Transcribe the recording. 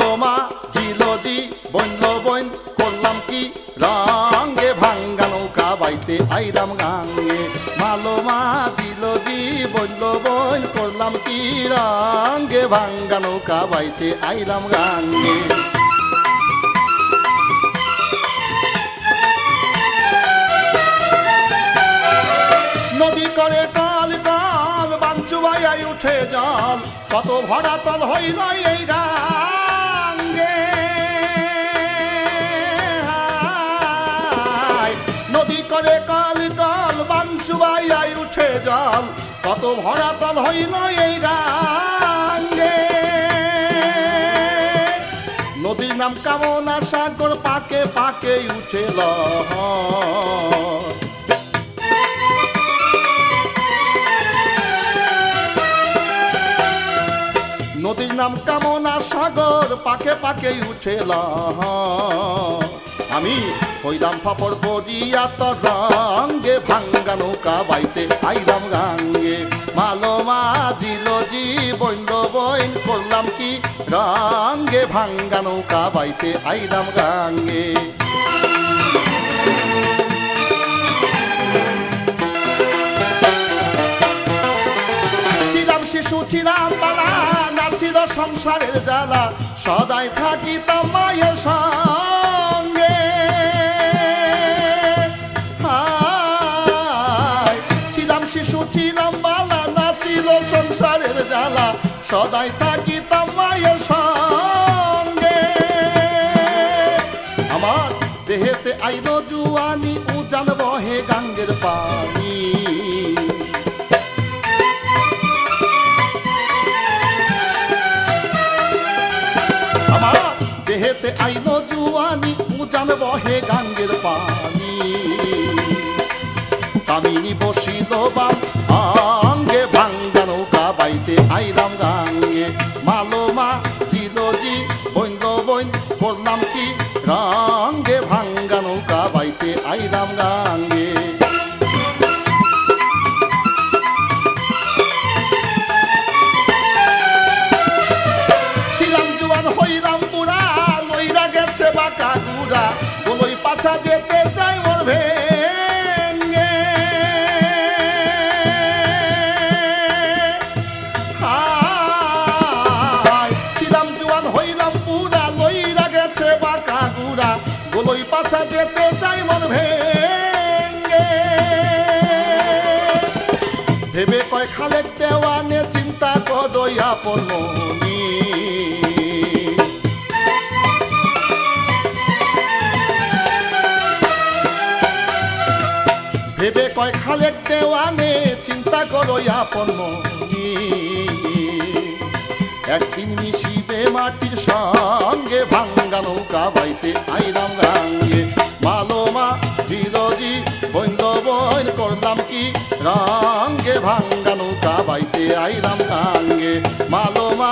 মালোমা জিলজি বইল বইন করলাম কি রঙে ভাঙ্গা নৌকা বাইতে আইলাম গাঙ্গে মালোমা জিলজি বইল বইন করলাম কি রঙে ভাঙ্গা নৌকা বাইতে আইলাম গাঙ্গে নদী করে কাল কাল বাঞ্চু বাইয়াই উঠে জল কত ভরা তল হইল এই গাঙ্গে নদী করে কাল কাল বাঞ্চু বাইয়াই উঠে জল কত ভরা তল হইল এই গাঙ্গে নদীর নাম কামনা সাগর পাকে পাকে উঠে লহর নদীর নাম কামনা সাগর পাকে পাকে উঠে লহর আমি হইলাম ফাপড় পড়িয়া তোর রঙে ভাঙ্গা নৌকা বাইতে আইলাম গাঙ্গে মালোমা জিলজি বইল বইন করলাম কি রঙে ভাঙ্গা নৌকা বাইতে আইলাম গাঙ্গে ছিলাম শিশু ছিলাম বালা নাছিল সংসারের জ্বালা সদাই থাকিতাম মায়ের সঙ্গে ছিলাম শিশু ছিলাম বালা নাছিল সংসারের জ্বালা সদাই থাকিতাম মায়ের সঙ্গে আমার দেহেতে আইলো জুয়ানি উজান বহে গাঙ্গের পানি দেহেতে আইলো জুয়ানি উজান বহে গাঙ্গের পানি কামিনী বসিল বাম অঙ্গে ভাঙ্গা নৌকা বাইতে আইলাম গাঙ্গে মালোমা জিলজি বইল বইন করলাম কি রঙে ভাঙ্গা নৌকা বাইতে আইলাম গাঙ্গে ছিলাম জুয়ান হইলাম বুড়া লইরা গেছে বাঁকা গুড়া বলই পাছা যেতে চাই মোর ভেঙ্গে ছিলাম জুয়ান হইলাম বুড়া লইরা গেছে বাঁকা গুড়া বলই পাছা যেতে চাই মোর ভেঙ্গে ভেবে কয় খালেক দেওয়ানে চিন্তা করইয়া পড়নি ভেবে কয় খালেক দেওয়ানে চিন্তা করো আপন মনি একদিন মিশিবে মাটির সঙ্গে ভাঙ্গা নৌকা বাইতে আইলাম গাঙ্গে মালোমা জিলজি বইল বইন করলাম কি রঙে ভাঙ্গা নৌকা বাইতে আইলাম গাঙ্গে মালোমা